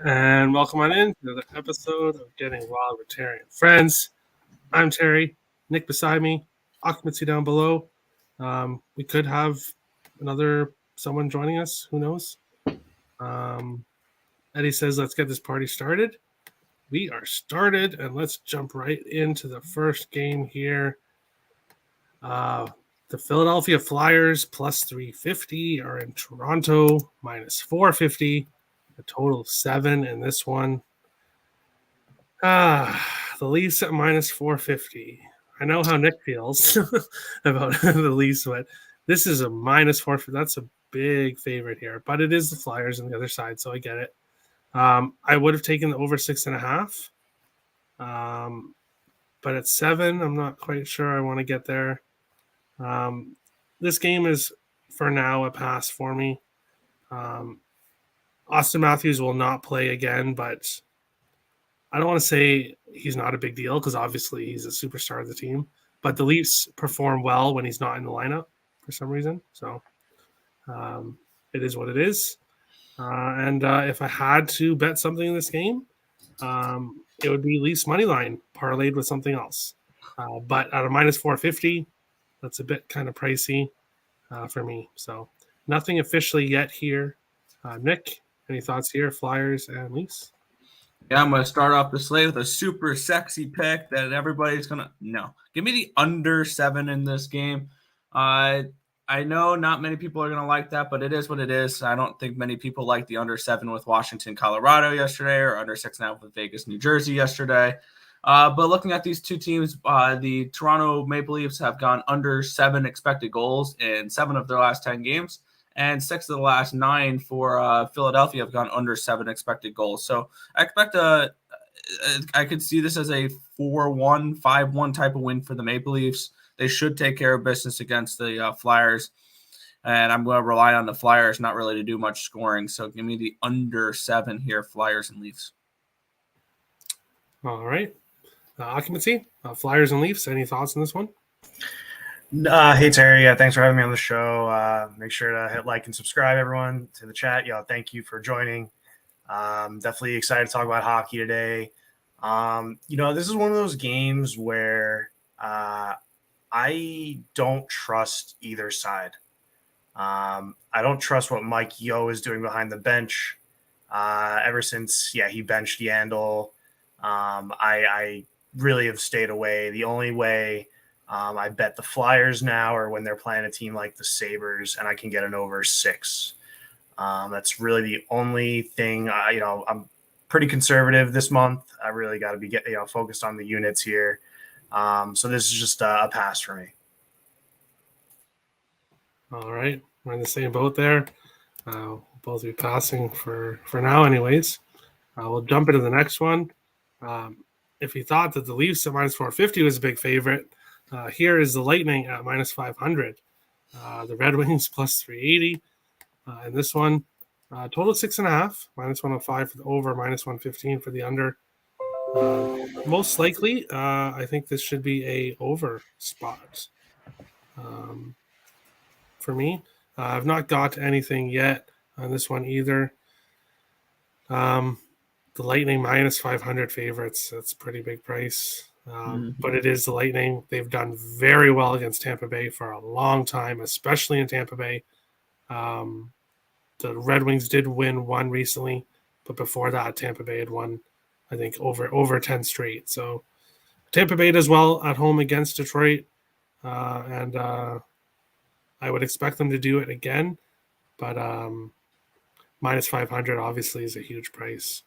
And welcome on in to another episode of Getting Wild with Terry and Friends. I'm Terry, Nick beside me, occupancy down below. We could have another someone joining us. Who knows? Um, Eddie says, let's get this party started. We are started, and let's jump right into the first game here. The Philadelphia Flyers plus 350 are in Toronto minus 450. A total of 7 in this one. The Leafs at minus 450. I know how Nick feels about the Leafs, but this is a minus 450. That's a big favorite here, but it is the Flyers on the other side, so I get it. I would have taken the over 6.5. But at 7, I'm not quite sure I want to get there. This game is, for now, a pass for me. Austin Matthews will not play again, but I don't want to say he's not a big deal because obviously he's a superstar of the team. But the Leafs perform well when he's not in the lineup for some reason. So it is what it is. And if I had to bet something in this game, it would be Leafs money line parlayed with something else. But at a minus 450, that's a bit kind of pricey for me. So nothing officially yet here. Nick, any thoughts here? Flyers and Leafs? Yeah, I'm going to start off the slate with a super sexy pick that everybody's going to no. Give me the under 7 in this game. I know not many people are going to like that, but it is what it is. I don't think many people like the under 7 with Washington, Colorado yesterday, or under 6.5 with Vegas, New Jersey yesterday. But looking at these two teams, the Toronto Maple Leafs have gone under 7 expected goals in 7 of their last 10 games. And 6 of the last 9 for Philadelphia have gone under 7 expected goals. So I expect I could see this as a 4-1, 5-1 type of win for the Maple Leafs. They should take care of business against the Flyers. And I'm going to rely on the Flyers not really to do much scoring. So give me the under 7 here, Flyers and Leafs. All right. Occupancy, Flyers and Leafs. Any thoughts on this one? Hey Terry, thanks for having me on the show. Make sure to hit like and subscribe, everyone, to the chat. Thank you for joining. Definitely excited to talk about hockey today. This is one of those games where I don't trust either side. I don't trust what Mike Yeo is doing behind the bench. Ever since, he benched Yandel, I really have stayed away. The only way I bet the Flyers now or when they're playing a team like the Sabres and I can get an over 6. That's really the only thing. I'm pretty conservative this month. I really got to be focused on the units here. So this is just a pass for me. All right. We're in the same boat there. Both be passing for now anyways. We'll jump into the next one. If you thought that the Leafs at minus 450 was a big favorite, here is the Lightning at minus 500. The Red Wings plus 380. And this one, total 6.5, minus 105 for the over, minus 115 for the under. Most likely, I think this should be a over spot for me. I've not got anything yet on this one either. The Lightning minus 500 favorites. That's a pretty big price. But it is the Lightning. They've done very well against Tampa Bay for a long time, especially in Tampa Bay. The Red Wings did win one recently, but before that, Tampa Bay had won, I think, over 10 straight. So Tampa Bay does well at home against Detroit, and I would expect them to do it again. But minus 500 obviously is a huge price.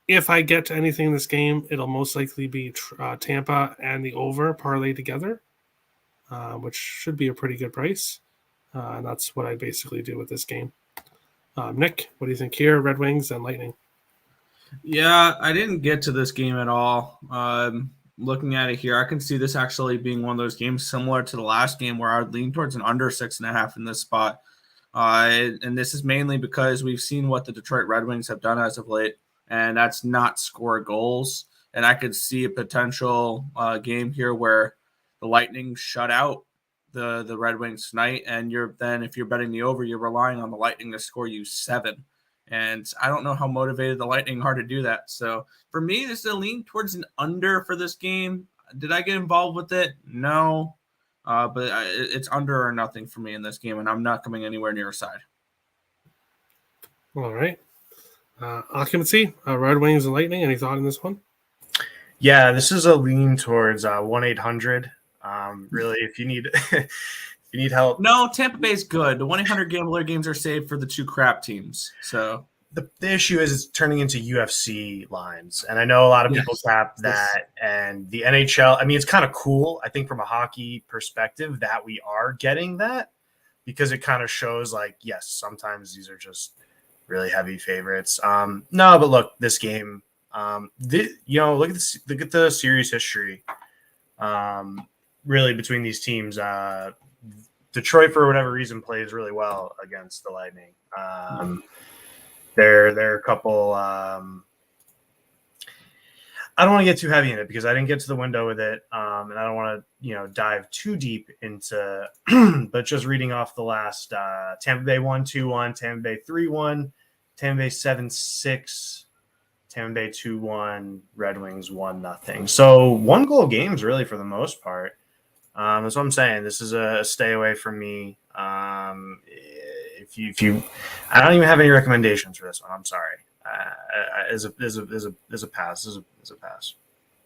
If I get to anything in this game, it'll most likely be Tampa and the over parlay together, which should be a pretty good price. And that's what I basically do with this game. Nick, what do you think here? Red Wings and Lightning. Yeah, I didn't get to this game at all. Looking at it here, I can see this actually being one of those games similar to the last game where I would lean towards an under 6.5 in this spot. And this is mainly because we've seen what the Detroit Red Wings have done as of late, and that's not score goals. And I could see a potential game here where the Lightning shut out the Red Wings tonight, and if you're betting the over, you're relying on the Lightning to score you 7. And I don't know how motivated the Lightning are to do that. So for me, this is a lean towards an under for this game. Did I get involved with it? No. But it's under or nothing for me in this game, and I'm not coming anywhere near a side. All right. Occupancy, Red Wings and Lightning. Any thought in this one? Yeah, this is a lean towards 1-800. Really, if you need if you need help. No, Tampa Bay's good. The 1-800-GAMBLER games are saved for the two crap teams. So The issue is it's turning into UFC lines. And I know a lot of people tap that. And the NHL, I mean, it's kind of cool, I think, from a hockey perspective that we are getting that, because it kind of shows like, yes, sometimes these are just really heavy favorites. No, but look, this game, look at the series history, really, between these teams. Detroit, for whatever reason, plays really well against the Lightning. There are a couple. I don't want to get too heavy in it because I didn't get to the window with it, and I don't want to dive too deep into. But just reading off the last, Tampa Bay 1-2-1, Tampa Bay 3-1, Tampa Bay 7-6, Tampa Bay 2-1, Red Wings 1-0. So 1-goal games really for the most part. That's what I'm saying. This is a stay away from me. If you, I don't even have any recommendations for this one. I'm sorry. As a pass. As a pass.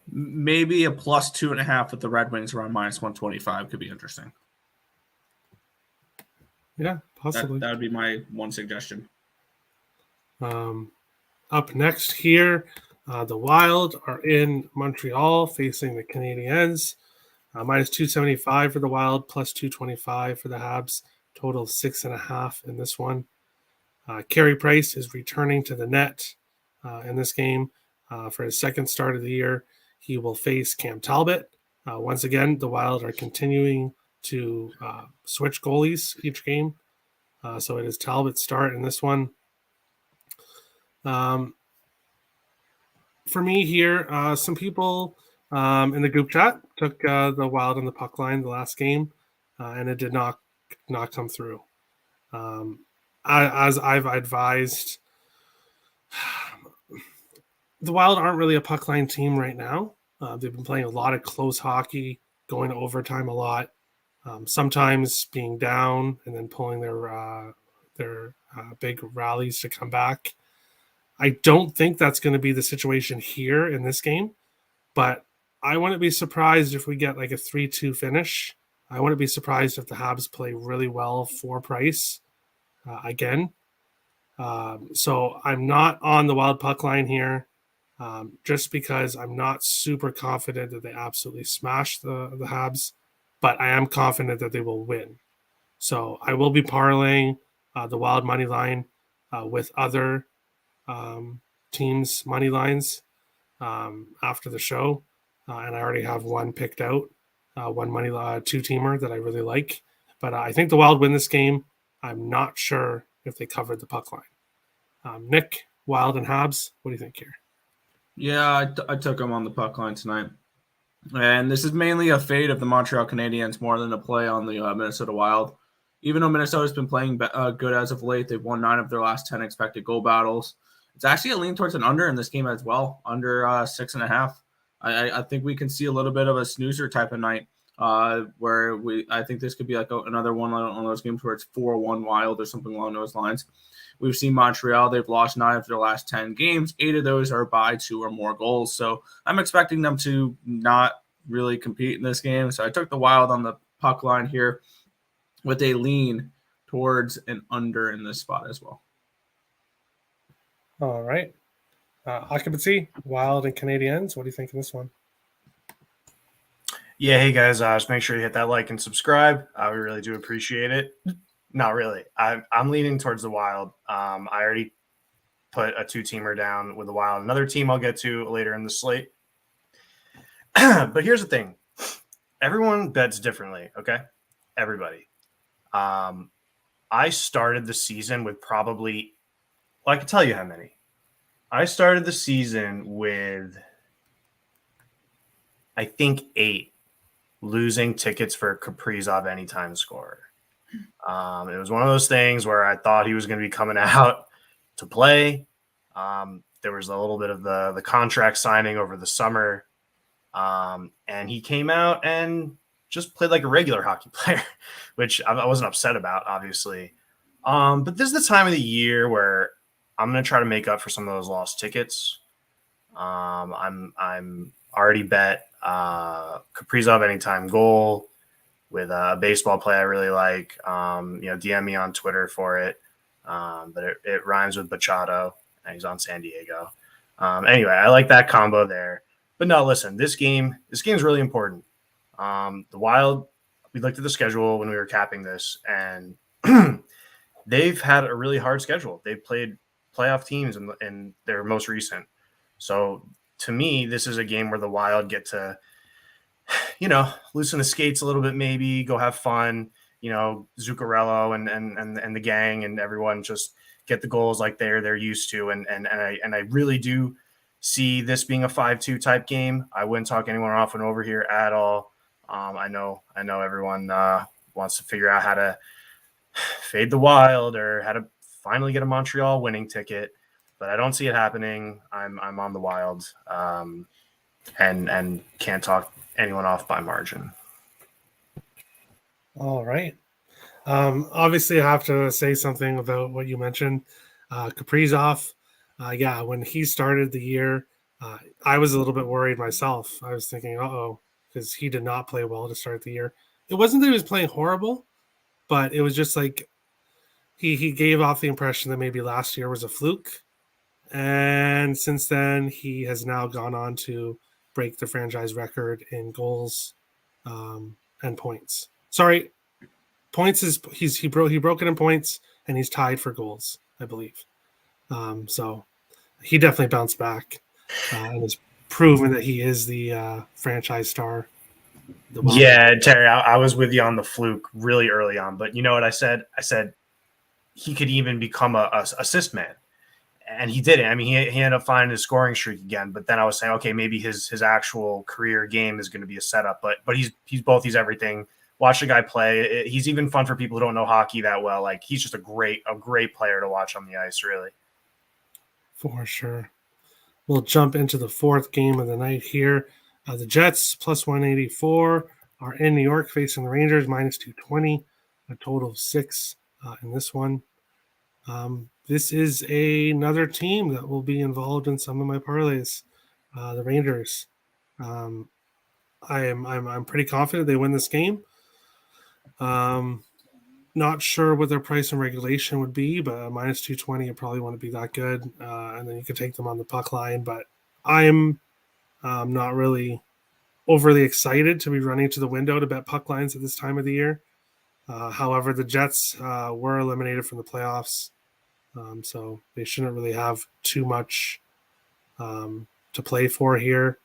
Maybe a +2.5 with the Red Wings around -125 could be interesting. Yeah, possibly. That would be my one suggestion. Up next here, the Wild are in Montreal facing the Canadiens. -275 for the Wild, +225 for the Habs. Total 6.5 in this one. Carey Price is returning to the net in this game for his second start of the year. He will face Cam Talbot. Once again, the Wild are continuing to switch goalies each game. So it is Talbot's start in this one. For me here, some people in the group chat took the Wild on the puck line the last game, and it did not come through. As I've advised, the Wild aren't really a puck line team right now. They've been playing a lot of close hockey, going to overtime a lot, sometimes being down and then pulling their big rallies to come back. I don't think that's going to be the situation here in this game, but I wouldn't be surprised if we get like a 3-2 finish. I wouldn't be surprised if the Habs play really well for Price again. So I'm not on the Wild puck line here, just because I'm not super confident that they absolutely smash the Habs, but I am confident that they will win. So I will be parlaying the Wild money line with other teams' money lines after the show, and I already have one picked out. One money two-teamer that I really like. But I think the Wild win this game. I'm not sure if they covered the puck line. Nick, Wild and Habs, what do you think here? Yeah, I took them on the puck line tonight. And this is mainly a fade of the Montreal Canadiens more than a play on the Minnesota Wild. Even though Minnesota's been playing good as of late, they've won 9 of their last 10 expected goal battles. It's actually a lean towards an under in this game as well, under 6.5. I think we can see a little bit of a snoozer type of night where I think this could be like another one of those games where it's 4-1 Wild or something along those lines. We've seen Montreal. They've lost 9 of their last 10 games. 8 of those are by 2 or more goals. So I'm expecting them to not really compete in this game. So I took the Wild on the puck line here with a lean towards an under in this spot as well. All right. Occupancy, Wild and Canadiens. What do you think of this one? Yeah, hey guys, just make sure you hit that like and subscribe. We really do appreciate it. Not really. I'm leaning towards the Wild. I already put a 2-teamer down with the Wild. Another team I'll get to later in the slate. But here's the thing. Everyone bets differently, okay? Everybody. I started the season with probably, well, I can tell you how many. I started the season with, I think, 8 losing tickets for Kaprizov anytime scorer. It was one of those things where I thought he was going to be coming out to play. There was a little bit of the contract signing over the summer. And he came out and just played like a regular hockey player, which I wasn't upset about, obviously. But this is the time of the year where I'm going to try to make up for some of those lost tickets. I'm already bet Kaprizov anytime goal with a baseball play I really like. DM me on Twitter for it. But it rhymes with Bachado, and he's on San Diego. Anyway, I like that combo there. But no, listen, this game is really important. The Wild, we looked at the schedule when we were capping this, and they've had a really hard schedule. They've played playoff teams in their most recent. So to me, this is a game where the Wild get to, loosen the skates a little bit, maybe go have fun. Zuccarello and the gang and everyone just get the goals like they're used to. And I really do see this being a 5-2 type game. I wouldn't talk anyone off and over here at all. I know everyone wants to figure out how to fade the Wild or how to finally get a Montreal winning ticket, but I don't see it happening. I'm on the Wild, and can't talk anyone off by margin. All right. Obviously, I have to say something about what you mentioned. Kaprizov, when he started the year, I was a little bit worried myself. I was thinking, because he did not play well to start the year. It wasn't that he was playing horrible, but it was just like he gave off the impression that maybe last year was a fluke. And since then, he has now gone on to break the franchise record in goals and points. Sorry, points is he broke it in points, and he's tied for goals, I believe. So he definitely bounced back and has proven that he is the franchise star. Yeah, Terry, I was with you on the fluke really early on, but you know what I said? I said he could even become a assist man, and he didn't. I mean, he ended up finding his scoring streak again, but then I was saying, okay, maybe his actual career game is going to be a setup, but he's both. He's everything. Watch the guy play. He's even fun for people who don't know hockey that well. Like, he's just a great player to watch on the ice, really. For sure. We'll jump into the fourth game of the night here. The Jets plus 184 are in New York facing the Rangers minus 220, a total of 6 in this one. This is another team that will be involved in some of my parlays. The Rangers. I'm pretty confident they win this game. Not sure what their price and regulation would be, but minus 220, you probably want to be that good. And then you could take them on the puck line. But I'm not really overly excited to be running to the window to bet puck lines at this time of the year. However, the Jets were eliminated from the playoffs, so they shouldn't really have too much to play for here.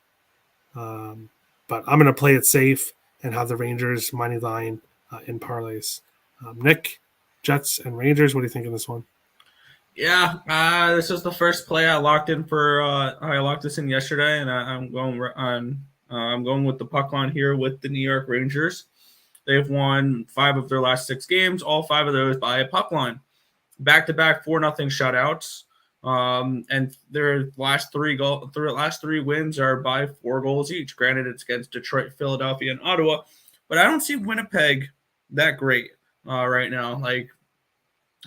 But I'm going to play it safe and have the Rangers money line in parlays. Nick, Jets and Rangers, what do you think of this one? Yeah, this is the first play I locked in for. I locked this in yesterday, and I'm going with the puck line here with the New York Rangers. They've won 5 of their last 6 games, all 5 of those by a puck line. Back-to-back 4-0 shutouts, and their last 3 wins are by 4 goals each. Granted, it's against Detroit, Philadelphia, and Ottawa, but I don't see Winnipeg that great right now. Like,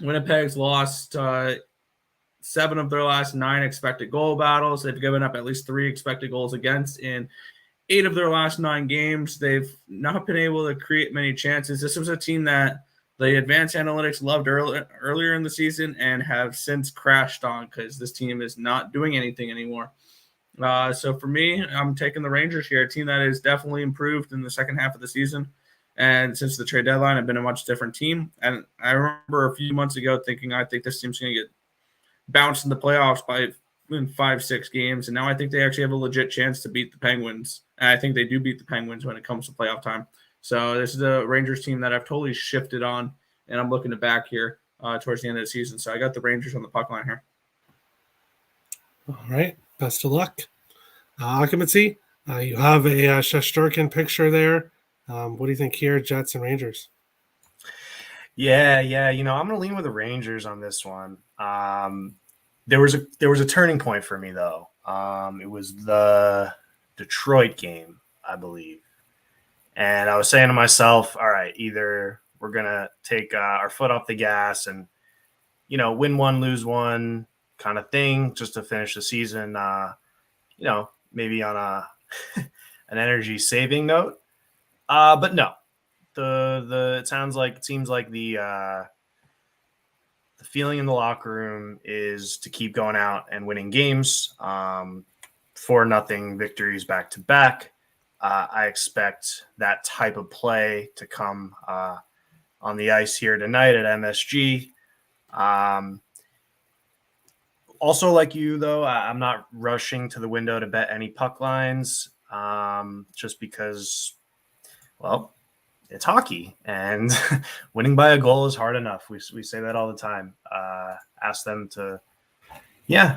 Winnipeg's lost 7 of their last 9 expected goal battles. They've given up at least 3 expected goals against in 8 of their last 9 games. They've not been able to create many chances. This was a team that the advanced analytics loved earlier in the season and have since crashed on because this team is not doing anything anymore. So for me, I'm taking the Rangers here, a team that is definitely improved in the second half of the season. And since the trade deadline, I've been a much different team. And I remember a few months ago thinking, I think this team's going to get bounced in the playoffs in 5-6 games. And now I think they actually have a legit chance to beat the Penguins. And I think they do beat the Penguins when it comes to playoff time. So this is a Rangers team that I've totally shifted on, and I'm looking to back here towards the end of the season. So I got the Rangers on the puck line here. All right. Best of luck. Occupancy. You have a Shesterkin picture there. What do you think here, Jets and Rangers? Yeah. I'm going to lean with the Rangers on this one. There was a turning point for me though. It was the Detroit game, I believe, and I was saying to myself, "All right, either we're gonna take our foot off the gas and win one, lose one kind of thing, just to finish the season. Maybe on a an energy saving note. But no, it seems like the feeling in the locker room is to keep going out and winning games. 4-0 victories back to back. I expect that type of play to come on the ice here tonight at MSG. Also, like you, though, I'm not rushing to the window to bet any puck lines just because, well, it's hockey and winning by a goal is hard enough. We say that all the time. Ask them to,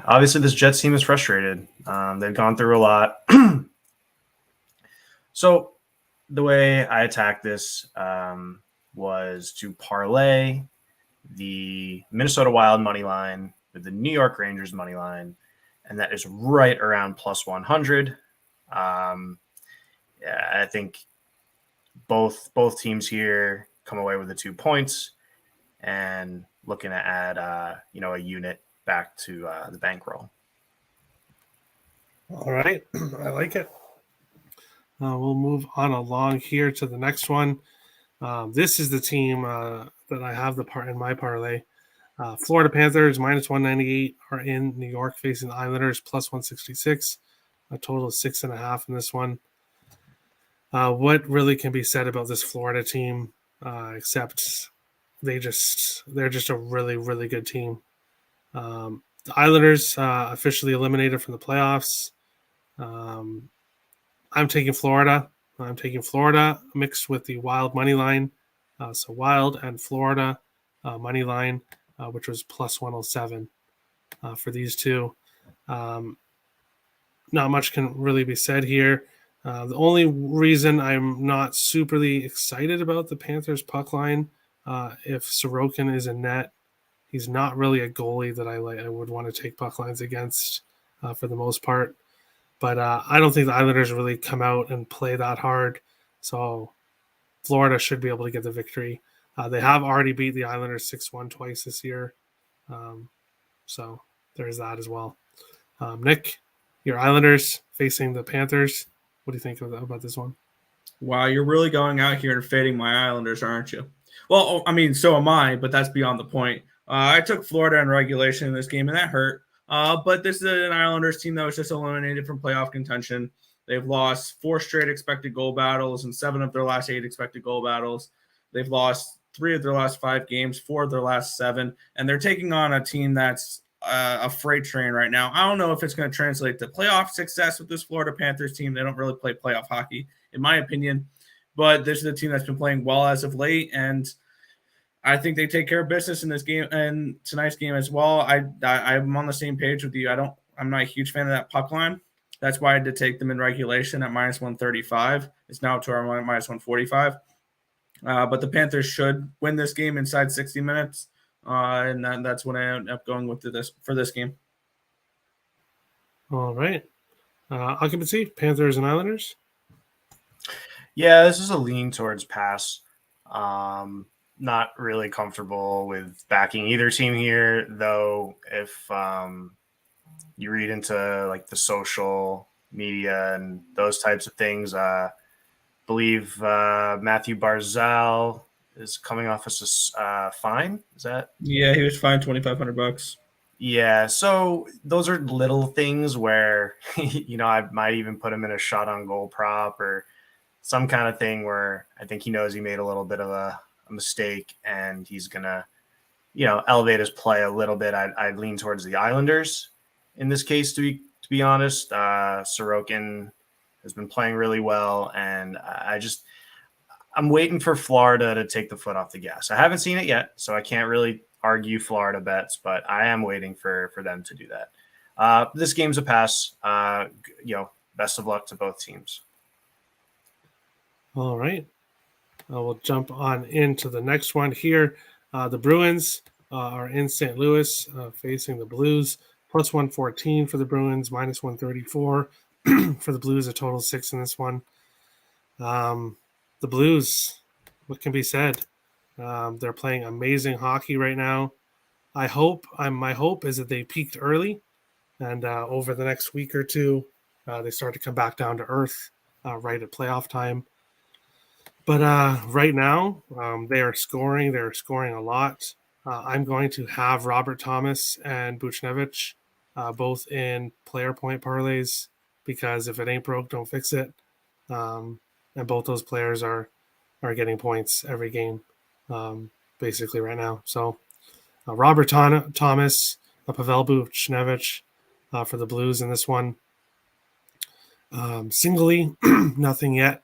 obviously this Jets team is frustrated. They've gone through a lot. So the way I attacked this was to parlay the Minnesota Wild money line with the New York Rangers money line, and that is right around plus 100. I think both teams here come away with the 2 points, and looking to add a unit back to the bankroll. All right, I like it. We'll move on along here to the next one. This is the team that I have in my parlay. Florida Panthers minus 198 are in New York facing the Islanders plus 166. A total of 6.5 in this one. What really can be said about this Florida team, except they're just a really, really good team. The Islanders officially eliminated from the playoffs. I'm taking Florida. Mixed with the Wild money line. So Wild and Florida money line, which was plus 107 for these two. Not much can really be said here. The only reason I'm not superly excited about the Panthers puck line, if Sorokin is in net, he's not really a goalie that I would want to take puck lines against for the most part. But I don't think the Islanders really come out and play that hard. So Florida should be able to get the victory. They have already beat the Islanders 6-1 twice this year. So there's that as well. Nick, your Islanders facing the Panthers. What do you think about this one? Wow, you're really going out here and fading my Islanders, aren't you? Well, I mean, so am I, but that's beyond the point. I took Florida in regulation in this game, and that hurt. But this is an Islanders team that was just eliminated from playoff contention. They've lost 4 straight expected goal battles and 7 of their last 8 expected goal battles. They've lost 3 of their last 5 games, 4 of their last 7, and they're taking on a team that's a freight train right now. I don't know if it's going to translate to playoff success with this Florida Panthers team. They don't really play playoff hockey, in my opinion. But this is a team that's been playing well as of late, and I think they take care of business in this game and tonight's game as well. I'm on the same page with you. I'm not a huge fan of that puck line. That's why I did take them in regulation at minus 135. It's now to our minus 145. But the Panthers should win this game inside 60 minutes. And that's what I end up going with for this game. All right. Occupancy, Panthers and Islanders. Yeah, this is a lean towards pass. Not really comfortable with backing either team here, though. If you read into like the social media and those types of things, believe Matthew Barzal is coming off as a fine. Is that? Yeah, he was fined $2,500. Yeah, so those are little things where I might even put him in a shot on goal prop or some kind of thing where I think he knows he made a little bit of a mistake and he's gonna elevate his play a little bit. I'd lean towards the Islanders in this case, to be honest. Sorokin has been playing really well, and I'm waiting for Florida to take the foot off the gas. I haven't seen it yet, so I can't really argue Florida bets, but I am waiting for them to do that. This game's a pass. Best of luck to both teams. All right. We'll jump on into the next one here. The Bruins are in St. Louis facing the Blues. plus 114 for the Bruins, minus 134 for the Blues, a total 6 in this one. The Blues, what can be said? They're playing amazing hockey right now. My hope is that they peaked early, and over the next week or two, they start to come back down to earth right at playoff time. But right now, they are scoring. They're scoring a lot. I'm going to have Robert Thomas and Buchnevich both in player point parlays because if it ain't broke, don't fix it. And both those players are getting points every game, basically right now. So Robert Thomas, Pavel Buchnevich for the Blues in this one. Singly, nothing yet.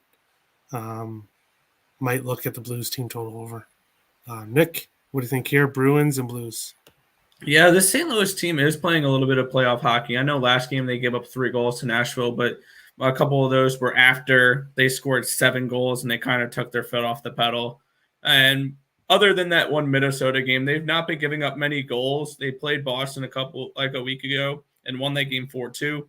Might look at the Blues team total over. Nick, what do you think here? Bruins and Blues. Yeah, the St. Louis team is playing a little bit of playoff hockey. I know last game they gave up 3 goals to Nashville, but a couple of those were after they scored 7 goals and they kind of took their foot off the pedal. And other than that one Minnesota game, they've not been giving up many goals. They played Boston a week ago and won that game 4-2.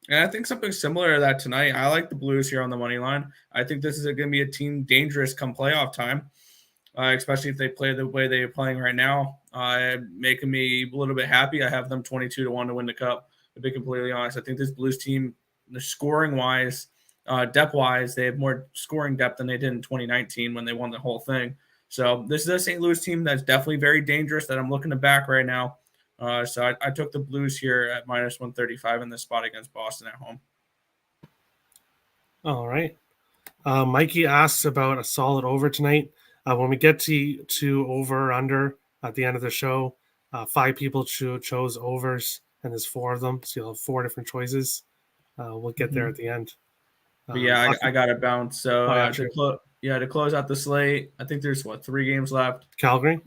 And I think something similar to that tonight. I like the Blues here on the money line. I think this is going to be a team dangerous come playoff time, especially if they play the way they're playing right now. Making me a little bit happy. I have them 22-1 to win the cup. To be completely honest, I think this Blues team, the scoring wise, depth wise, they have more scoring depth than they did in 2019 when they won the whole thing. So this is a St. Louis team that's definitely very dangerous that I'm looking to back right now. So I took the Blues here at minus 135 in this spot against Boston at home. All right. Mikey asks about a solid over tonight. When we get to over or under at the end of the show, 5 people chose overs, and there's 4 of them. So you'll have 4 different choices. We'll get there at the end. But yeah, I got to bounce. So to close out the slate, I think there's 3 games left. Calgary.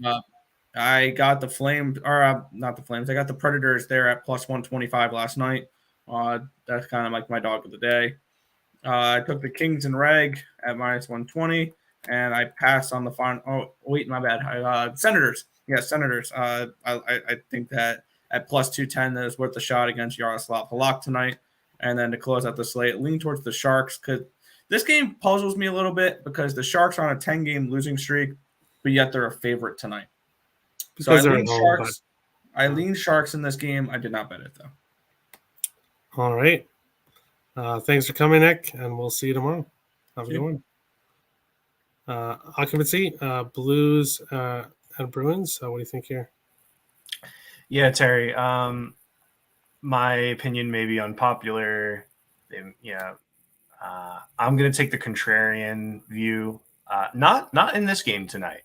I got the Flames, or not the Flames. I got the Predators there at plus 125 last night. That's kind of like my dog of the day. I took the Kings and Reg at minus 120, and I passed on the final. Oh, wait, my bad. Senators. Yeah, Senators. I think that at plus 210, that is worth the shot against Yaroslav Halak tonight. And then to close out the slate, lean towards the Sharks because this game puzzles me a little bit because the Sharks are on a 10-game losing streak, but yet they're a favorite tonight. So I lean Sharks. I lean Sharks in this game. I did not bet it though. All right. Thanks for coming, Nick, and we'll see you tomorrow. Have a good one. Occupancy, Blues and Bruins. What do you think here? Yeah, Terry. My opinion may be unpopular. I'm going to take the contrarian view. Not in this game tonight,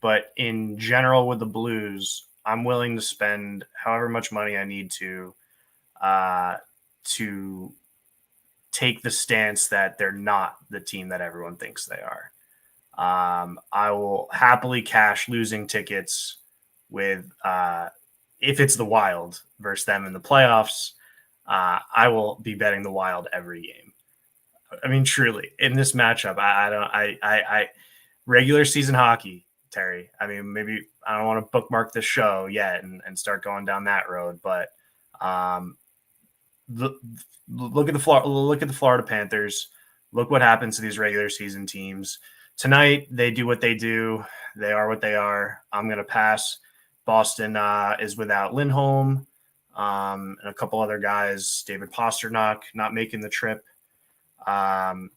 but in general with the Blues, I'm willing to spend however much money I need to take the stance that they're not the team that everyone thinks they are. I will happily cash losing tickets with if it's the Wild versus them in the playoffs. I will be betting the Wild every game. I mean, truly, in this matchup, I regular season hockey, Terry. I mean, maybe I don't want to bookmark the show yet and start going down that road, but look at the Florida Panthers. Look what happens to these regular season teams. Tonight, they do what they do. They are what they are. I'm going to pass. Boston is without Lindholm and a couple other guys. David Pastrnak not making the trip to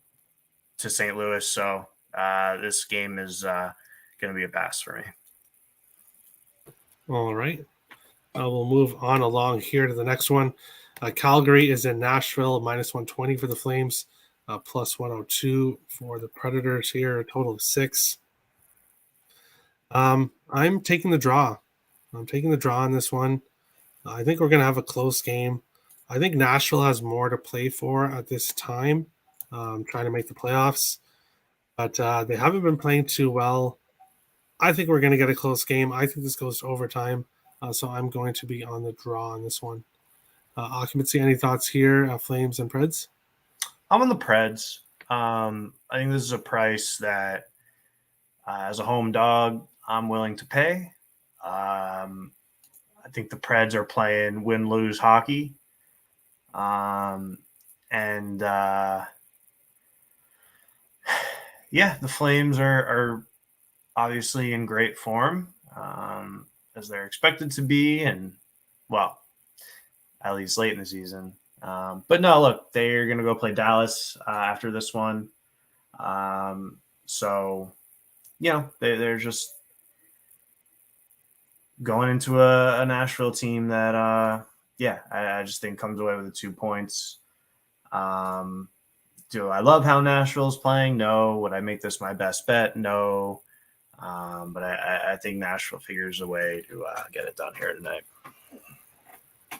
St. Louis. So this game is going to be a pass for me. All right. We'll move on along here to the next one. Calgary is in Nashville, minus 120 for the Flames, plus 102 for the Predators here, a total of 6. I'm taking the draw. I'm taking the draw on this one. I think we're going to have a close game. I think Nashville has more to play for at this time, trying to make the playoffs. But they haven't been playing too well. I think we're going to get a close game. I think this goes to overtime. So I'm going to be on the draw on this one. Occupancy, any thoughts here, Flames and Preds? I'm on the Preds. I think this is a price that, as a home dog, I'm willing to pay. I I think the Preds are playing win-lose hockey. And yeah, the Flames are obviously in great form, as they're expected to be, and well, at least late in the season. But no, look, they're going to go play Dallas after this one. So, they're just going into a Nashville team that, I just think comes away with the 2 points. Do I love how Nashville's playing? No. Would I make this my best bet? No. But I think Nashville figures a way to get it done here tonight.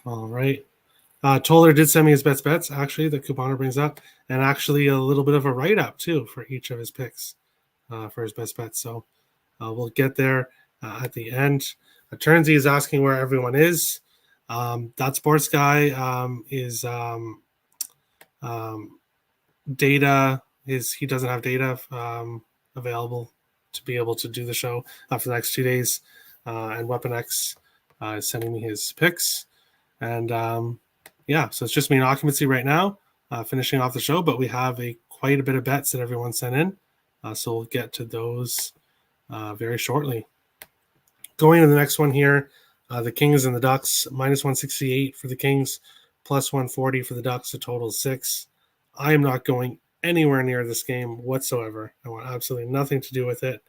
All right. Toller did send me his bets, actually, the couponer brings up, and actually a little bit of a write-up, too, for each of his picks for his best bets. So we'll get there at the end. Turnsy is asking where everyone is. That sports guy is data. He doesn't have data available to be able to do the show for the next 2 days. And Weapon X is sending me his picks. And so it's just me and occupancy right now, finishing off the show, but we have quite a bit of bets that everyone sent in. So we'll get to those very shortly. Going to the next one here, the Kings and the Ducks, minus 168 for the Kings, plus 140 for the Ducks, a total of 6. I am not going anywhere near this game whatsoever. I want absolutely nothing to do with it.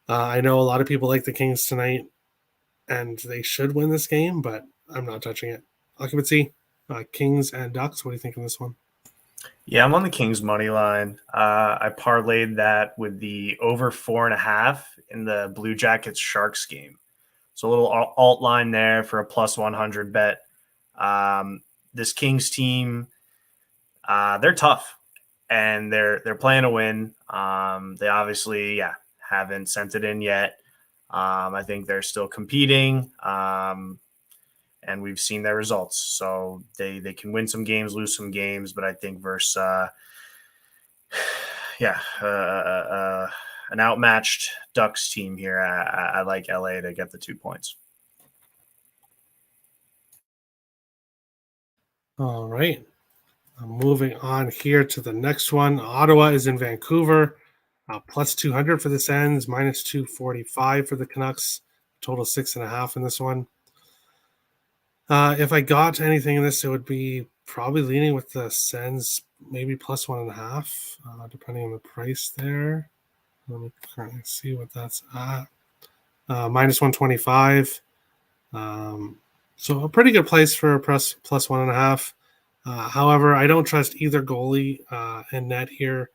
I know a lot of people like the Kings tonight, and they should win this game, but I'm not touching it. Occupancy, Kings and Ducks. What do you think of this one? Yeah, I'm on the Kings money line. I parlayed that with the over 4.5 in the Blue Jackets Sharks game. So a little alt line there for a plus 100 bet. This Kings team, they're tough, and they're playing to win. They obviously, haven't sent it in yet. I think they're still competing, and we've seen their results. So they can win some games, lose some games, but I think versus an outmatched Ducks team here, I like LA to get the 2 points. All right. Moving on here to the next one. Ottawa is in Vancouver. Plus 200 for the Sens, minus 245 for the Canucks. Total 6.5 in this one. If I got anything in this, it would be probably leaning with the Sens, maybe plus 1.5, depending on the price there. Let me currently see what that's at. Minus 125. So a pretty good place for a plus 1.5. However, I don't trust either goalie in net here,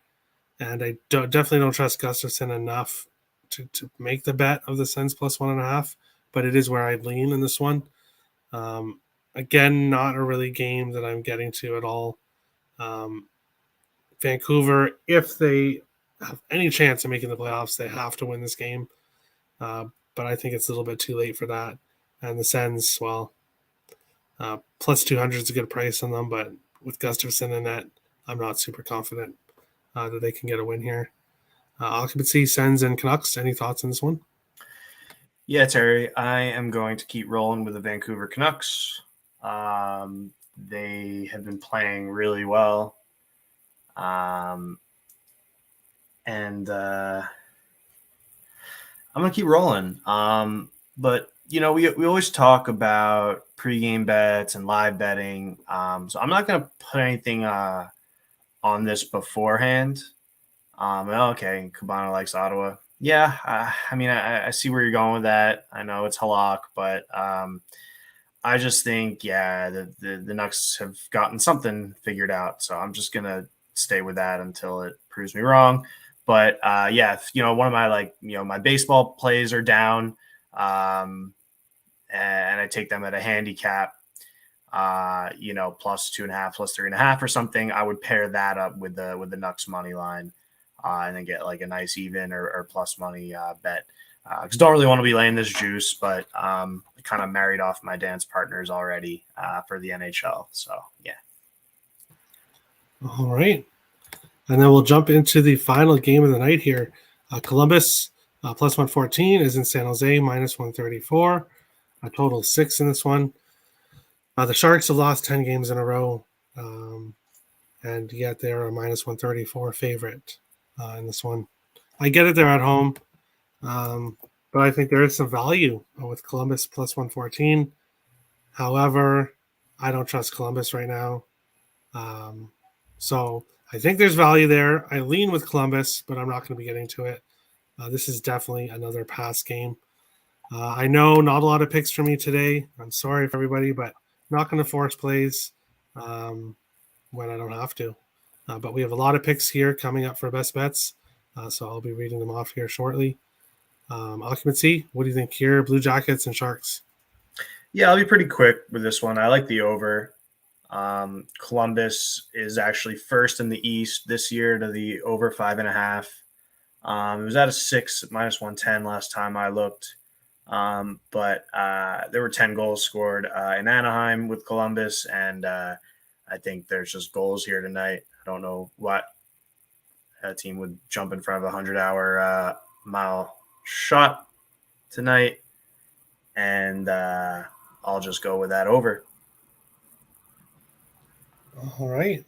and I definitely don't trust Gustafsson enough to make the bet of the Sens plus 1.5, but it is where I'd lean in this one. Again, not a really game that I'm getting to at all. Vancouver, if they have any chance of making the playoffs, they have to win this game. But I think it's a little bit too late for that. And the Sens, well, plus 200 is a good price on them, but with Gustafsson in net, I'm not super confident that they can get a win here. Occupancy, Sens, and Canucks. Any thoughts on this one? Yeah, Terry, I am going to keep rolling with the Vancouver Canucks. They have been playing really well. And I'm going to keep rolling. But, we always talk about pregame bets and live betting. So I'm not going to put anything on this beforehand. Okay, Cabana likes Ottawa. Yeah, I see where you're going with that. I know it's Halak, but I just think, the Nucks have gotten something figured out. So I'm just going to stay with that until it proves me wrong. But if, one of my my baseball plays are down, and I take them at a handicap, plus 2.5, plus 3.5 or something, I would pair that up with the Nucks money line. And then get like a nice even or plus money bet. Because don't really want to be laying this juice, but I kind of married off my dance partners already for the NHL. So, yeah. All right. And then we'll jump into the final game of the night here. Columbus, plus 114, is in San Jose, minus 134. a total 6 in this one. The Sharks have lost 10 games in a row, and yet they're a minus 134 favorite in this one. I get it, they're at home, but I think there is some value with Columbus plus 114. However, I don't trust Columbus right now. So I think there's value there. I lean with Columbus, but I'm not going to be getting to it. This is definitely another pass game. I know not a lot of picks for me today. I'm sorry for everybody, but I'm not going to force plays when I don't have to. But we have a lot of picks here coming up for best bets, so I'll be reading them off here shortly. Occupancy, what do you think here? Blue Jackets and Sharks. Yeah, I'll be pretty quick with this one. I like the over. Columbus is actually first in the East this year to the over 5.5. It was at a 6 minus 110 last time I looked. But there were 10 goals scored in Anaheim with Columbus, and I think there's just goals here tonight. I don't know what a team would jump in front of a 100-hour mile shot tonight, and I'll just go with that over. All right.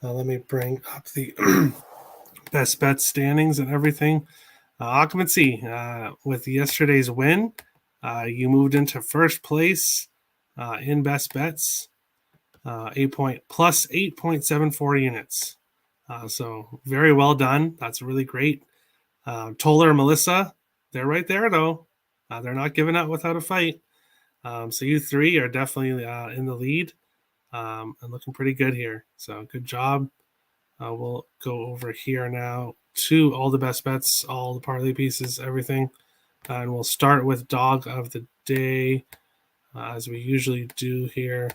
Let me bring up the best bet standings and everything. Occupancy, with yesterday's win, you moved into first place in best bets, plus 8.74 units. So very well done. That's really great. Toller and Melissa, they're right there though. They're not giving up without a fight. So you three are definitely in the lead and looking pretty good here. So good job. We'll go over here now to all the best bets, all the parlay pieces, everything. And we'll start with dog of the day, as we usually do here.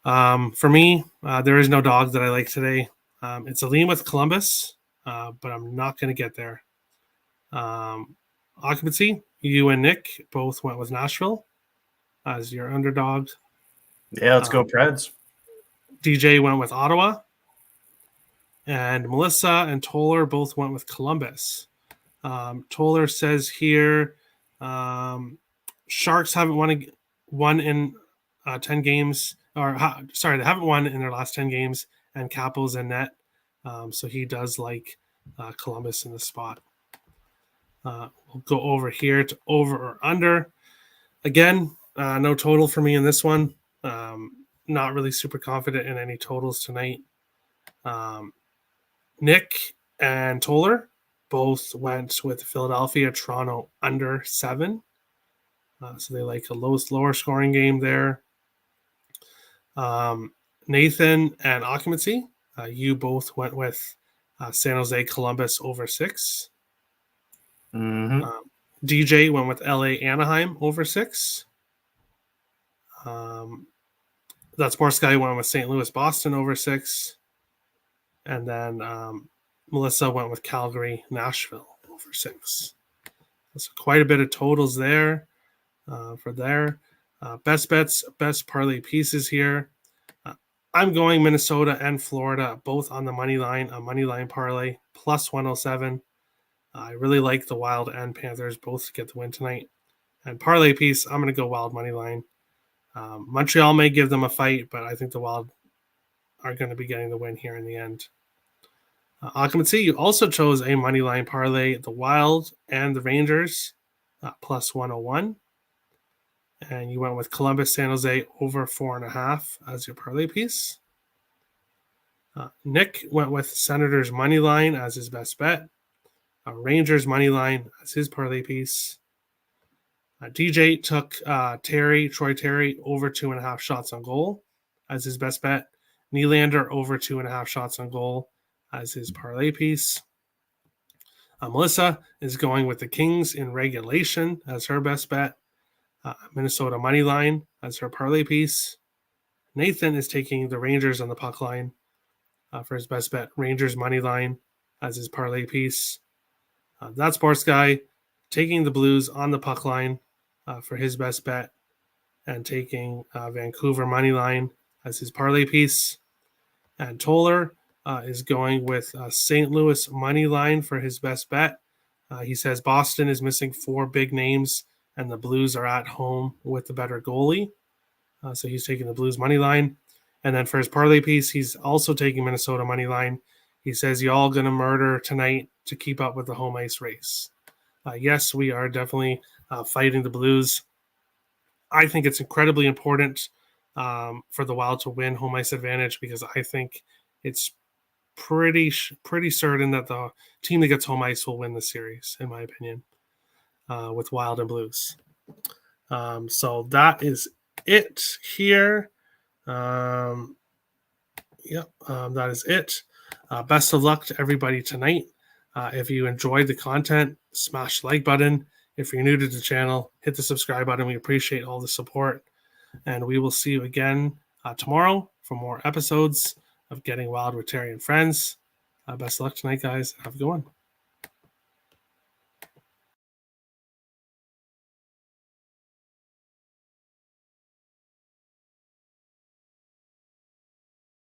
For me, there is no dog that I like today. It's a lean with Columbus, but I'm not going to get there. Occupancy, you and Nick both went with Nashville as your underdog. Yeah, let's go Preds. DJ went with Ottawa. And Melissa and Toller both went with Columbus. Toller says here, Sharks haven't won in 10 games. They haven't won in their last 10 games, and Capo's in net. So he does like Columbus in the spot. We'll go over here to over or under. Again, no total for me in this one. Not really super confident in any totals tonight. Nick and Toller both went with Philadelphia, Toronto under 7. So they like a lower scoring game there. Nathan and Occupancy, you both went with San Jose, Columbus over 6. Mm-hmm. DJ went with LA, Anaheim over 6. That sports guy went with St. Louis, Boston over 6. And then Melissa went with Calgary, Nashville over 6. So quite a bit of totals there for there. Best bets, best parlay pieces here. I'm going Minnesota and Florida, both on the money line, a money line parlay, plus 107. I really like the Wild and Panthers both to get the win tonight. And parlay piece, I'm going to go Wild money line. Montreal may give them a fight, but I think the Wild are going to be getting the win here in the end. Occupancy, you also chose a money line parlay, the Wild and the Rangers, plus 101. And you went with Columbus, San Jose over 4.5 as your parlay piece. Nick went with Senators money line as his best bet. Rangers money line as his parlay piece. DJ took Troy Terry over 2.5 shots on goal as his best bet. Nylander over 2.5 shots on goal as his parlay piece. Melissa is going with the Kings in regulation as her best bet. Minnesota money line as her parlay piece. Nathan is taking the Rangers on the puck line for his best bet. Rangers money line as his parlay piece. That sports guy taking the Blues on the puck line for his best bet and taking Vancouver money line as his parlay piece. And Toller is going with St. Louis money line for his best bet. He says Boston is missing 4 big names and the Blues are at home with the better goalie. So he's taking the Blues money line. And then for his parlay piece, he's also taking Minnesota money line. He says, y'all going to murder tonight to keep up with the home ice race. Yes, we are definitely fighting the Blues. I think it's incredibly important for the Wild to win home ice advantage because I think it's pretty certain that the team that gets home ice will win the series, in my opinion, with Wild and Blues. So that is it here. That is it. Best of luck to everybody tonight. If you enjoyed the content, smash the like button. If you're new to the channel, hit the subscribe button. We appreciate all the support. And we will see you again tomorrow for more episodes of Getting Wild with Terry and Friends. Best of luck tonight, guys. Have a good one.